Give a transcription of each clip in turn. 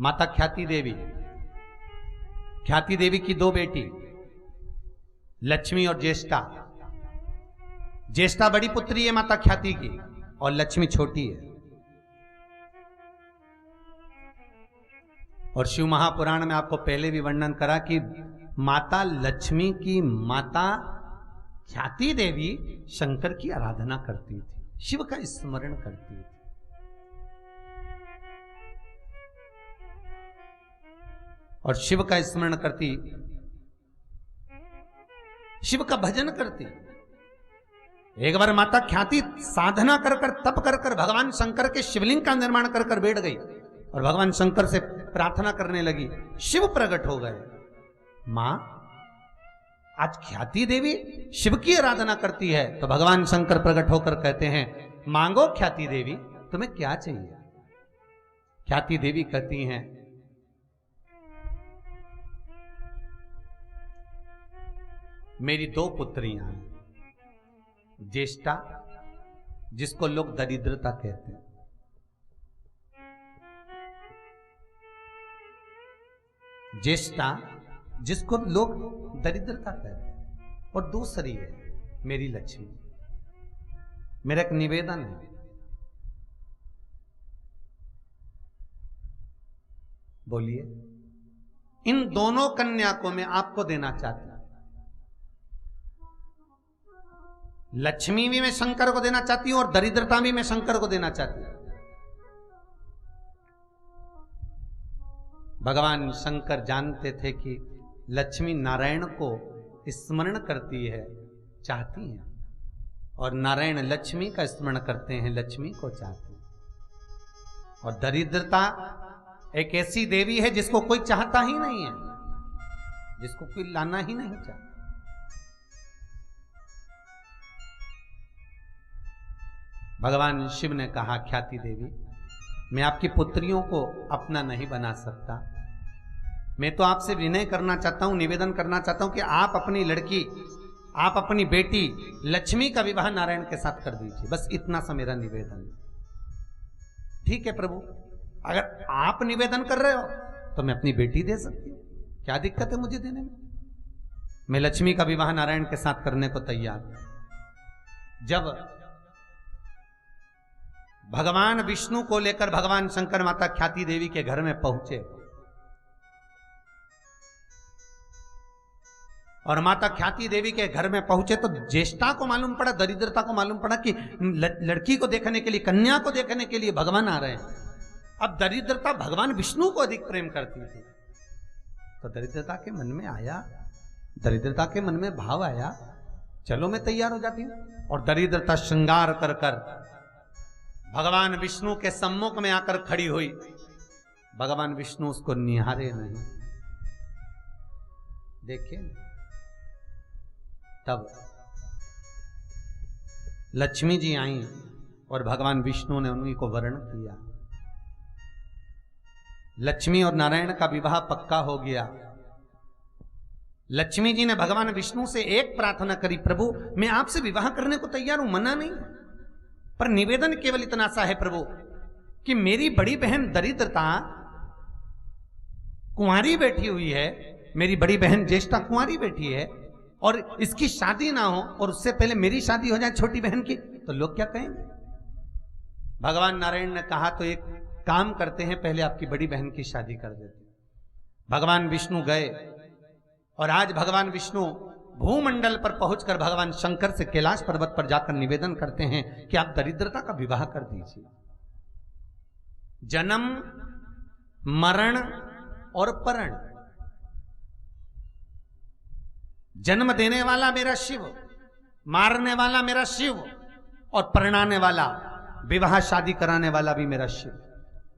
माता ख्याति देवी, ख्याति देवी की दो बेटी लक्ष्मी और ज्येष्ठा। ज्येष्ठा बड़ी पुत्री है माता ख्याति की और लक्ष्मी छोटी है। और शिव महापुराण में आपको पहले भी वर्णन करा कि माता लक्ष्मी की माता ख्याति देवी शंकर की आराधना करती थी, शिव का स्मरण करती थी। और शिव का स्मरण करती, शिव का भजन करती। एक बार माता ख्याति साधना कर कर तप कर कर भगवान शंकर के शिवलिंग का निर्माण कर कर बैठ गई और भगवान शंकर से प्रार्थना करने लगी। शिव प्रकट हो गए। मां, आज ख्याति देवी शिव की आराधना करती है। तो भगवान शंकर प्रकट होकर कहते हैं, मांगो ख्याति देवी, तुम्हें क्या चाहिए। ख्याति देवी कहती हैं, मेरी दो पुत्रियां हैं, ज्येष्ठा जिसको लोग दरिद्रता कहते हैं, ज्येष्ठा जिसको लोग दरिद्रता कहते हैं, और दूसरी है मेरी लक्ष्मी। मेरा एक निवेदन है, बोलिए। इन दोनों कन्या को मैं आपको देना चाहता हूं। लक्ष्मी भी मैं शंकर को देना चाहती हूं और दरिद्रता भी मैं शंकर को देना चाहती हूं। भगवान शंकर जानते थे कि लक्ष्मी नारायण को स्मरण करती है, चाहती है, और नारायण लक्ष्मी का स्मरण करते हैं, लक्ष्मी को चाहते हैं। और दरिद्रता एक ऐसी देवी है जिसको कोई चाहता ही नहीं है, जिसको कोई लाना ही नहीं चाहता। भगवान शिव ने कहा, ख्याति देवी, मैं आपकी पुत्रियों को अपना नहीं बना सकता। मैं तो आपसे विनय करना चाहता हूं, निवेदन करना चाहता हूं कि आप अपनी लड़की, आप अपनी बेटी लक्ष्मी का विवाह नारायण के साथ कर दीजिए। बस इतना सा मेरा निवेदन है। ठीक है प्रभु, अगर आप निवेदन कर रहे हो तो मैं अपनी बेटी दे सकती हूं, क्या दिक्कत है मुझे देने में। मैं लक्ष्मी का विवाह नारायण के साथ करने को तैयार हूं। जब भगवान विष्णु को लेकर भगवान शंकर माता ख्याति देवी के घर में पहुंचे और माता ख्याति देवी के घर में पहुंचे तो ज्येष्ठा को मालूम पड़ा, दरिद्रता को मालूम पड़ा कि लड़की को देखने के लिए, कन्या को देखने के लिए भगवान आ रहे हैं। अब दरिद्रता भगवान विष्णु को अधिक प्रेम करती थी, तो दरिद्रता के मन में आया, दरिद्रता के मन में भाव आया, चलो मैं तैयार हो जाती हूं। और दरिद्रता श्रृंगार कर कर भगवान विष्णु के सम्मुख में आकर खड़ी हुई। भगवान विष्णु उसको निहारे नहीं, देखे। तब लक्ष्मी जी आई और भगवान विष्णु ने उन्हीं को वर्ण किया। लक्ष्मी और नारायण का विवाह पक्का हो गया। लक्ष्मी जी ने भगवान विष्णु से एक प्रार्थना करी, प्रभु मैं आपसे विवाह करने को तैयार हूं, मना नहीं, पर निवेदन केवल इतना सा है प्रभु कि मेरी बड़ी बहन दरिद्रता कुंवारी बैठी हुई है, मेरी बड़ी बहन ज्येष्ठा कुंवारी बैठी है, और इसकी शादी ना हो और उससे पहले मेरी शादी हो जाए छोटी बहन की, तो लोग क्या कहेंगे। भगवान नारायण ने कहा, तो एक काम करते हैं, पहले आपकी बड़ी बहन की शादी कर देते। भगवान विष्णु गए और आज भगवान विष्णु भूमंडल पर पहुंचकर भगवान शंकर से कैलाश पर्वत पर जाकर निवेदन करते हैं कि आप दरिद्रता का विवाह कर दीजिए। जन्म, मरण और परण, जन्म देने वाला मेरा शिव, मारने वाला मेरा शिव, और परणाने वाला, विवाह शादी कराने वाला भी मेरा शिव,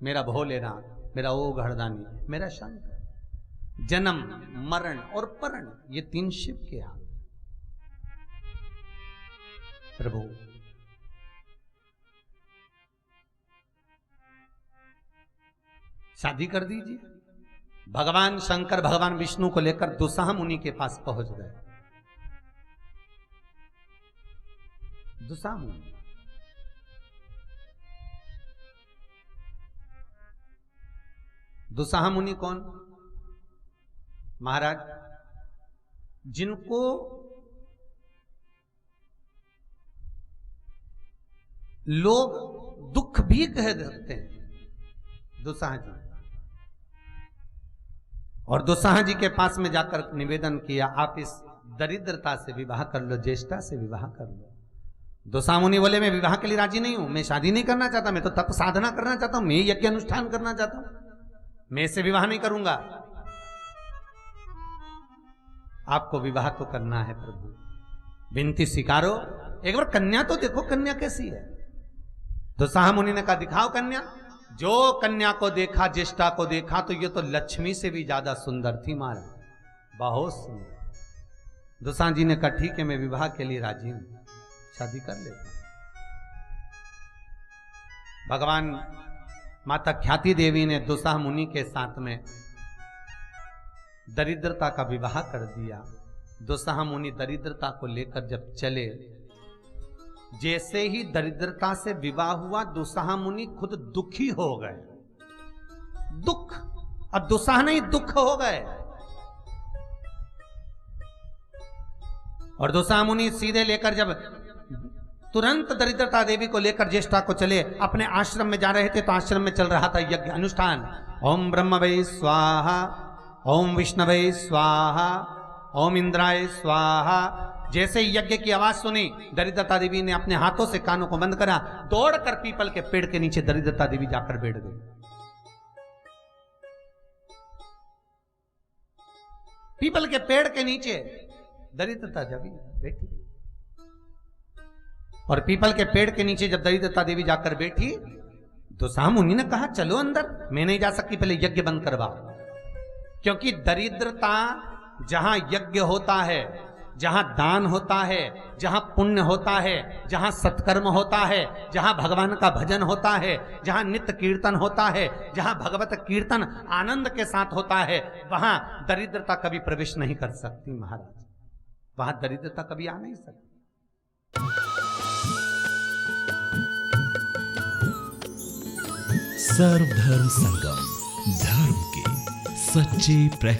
मेरा भोलेनाथ, मेरा ओघड़दानी, मेरा शंकर। जन्म, मरण और परण, ये तीन शिव के हाथ। प्रभु शादी कर दीजिए। भगवान शंकर भगवान विष्णु को लेकर दुसाह मुनि के पास पहुंच गए। दुसाह मुनि, दुसाहा मुनि कौन? महाराज, जिनको लोग दुख भी कह सकते हैं, दुसाहा जी। और दुसाहा जी के पास में जाकर निवेदन किया, आप इस दरिद्रता से विवाह कर लो, ज्येष्ठा से विवाह कर लो। दुसाहा मुनि बोले, मैं विवाह के लिए राजी नहीं हूं, मैं शादी नहीं करना चाहता, मैं तो तप साधना करना चाहता हूं, मैं यज्ञ अनुष्ठान करना चाहता हूं, मैं इससे विवाह नहीं करूंगा। आपको विवाह तो करना है प्रभु, विनती स्वीकारो, एक बार कन्या तो देखो, कन्या कैसी है। दुसाहा मुनि ने कहा, दिखाओ कन्या। जो कन्या को देखा, ज्येष्ठा को देखा, तो ये तो लक्ष्मी से भी ज्यादा सुंदर थी महाराज, बहुत सुंदर। दुसाहा जी ने कहा, ठीक है, मैं विवाह के लिए राजी हूं, शादी कर लेता हूं। भगवान माता ख्याति देवी ने दुसाहा मुनि के साथ में दरिद्रता का विवाह कर दिया। दुसाहा मुनि दरिद्रता को लेकर जब चले, जैसे ही दरिद्रता से विवाह हुआ, दुसाहा मुनि खुद दुखी हो गए। दुख, अब दुसाहा नहीं, दुख हो गए। और दुसाहा मुनि सीधे लेकर जब तुरंत दरिद्रता देवी को लेकर ज्येष्ठा को चले, अपने आश्रम में जा रहे थे, तो आश्रम में चल रहा था यज्ञ अनुष्ठान। ओम ब्रह्म वै स्वाहा, ओम विष्णवे स्वाहा, ओम इंद्राय स्वाहा। जैसे ही यज्ञ की आवाज सुनी, दरिद्रता देवी ने अपने हाथों से कानों को बंद करा, दौड़कर पीपल के पेड़ के नीचे दरिद्रता देवी जाकर बैठ गई। पीपल के पेड़ के नीचे दरिद्रता देवी बैठी। और पीपल के पेड़ के नीचे जब दरिद्रता देवी जाकर बैठी, दुसाहा मुनि ने कहा, चलो अंदर, मैं नहीं जा सकती, पहले यज्ञ बंद करवा। क्योंकि दरिद्रता, जहां यज्ञ होता है, जहां दान होता है, जहां पुण्य होता है, जहां सत्कर्म होता है, जहां भगवान का भजन होता है, जहां नित्य कीर्तन होता है, जहां भगवत कीर्तन आनंद के साथ होता है, वहां दरिद्रता कभी प्रवेश नहीं कर सकती महाराज, वहां दरिद्रता कभी आ नहीं सकती। सर्वधर्म संगम, धर्म के सच्चे